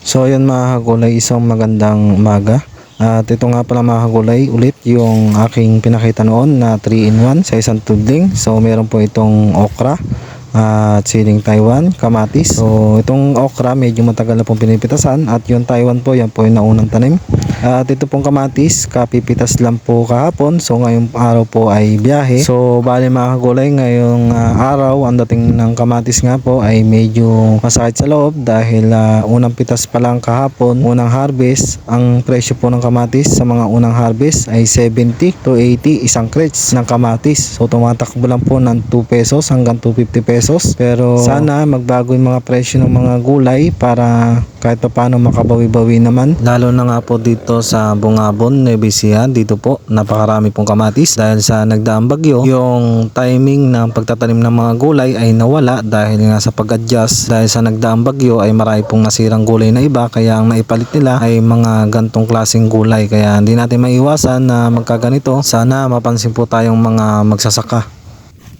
So ayun mga kagulay, isang magandang umaga. At ito nga pala mga kagulay, ulit yung aking pinakita noon na 3-in-1 sa isang tudling. So meron po itong okra at siling Taiwan, kamatis. So itong okra medyo matagal na pong pinipitasan, at yung Taiwan po, yan po yung naunang tanim. At ito pong kamatis, kapipitas lang po kahapon. So ngayong araw po ay biyahe. So bali mga kagulay, ngayong araw ang dating ng kamatis nga po ay medyo masakit sa loob dahil unang pitas pa lang kahapon, unang harvest. Ang presyo po ng kamatis sa mga unang harvest ay 70 to 80 isang crates ng kamatis. So tumatakbo lang po ng 2 pesos hanggang 250 pesos. Pero sana magbago yung mga presyo ng mga gulay para kahit pa paano makabawi-bawi naman. Lalo na nga po dito sa Bungabon, Nueva Ecija, dito po napakarami pong kamatis dahil sa nagdaang bagyo. Yung timing ng pagtatanim ng mga gulay ay nawala dahil nga sa pag-adjust. Dahil sa nagdaang bagyo ay marami pong nasirang gulay na iba, kaya ang naipalit nila ay mga gantong klaseng gulay. Kaya hindi natin maiwasan na magkaganito. Sana mapansin po tayong mga magsasaka.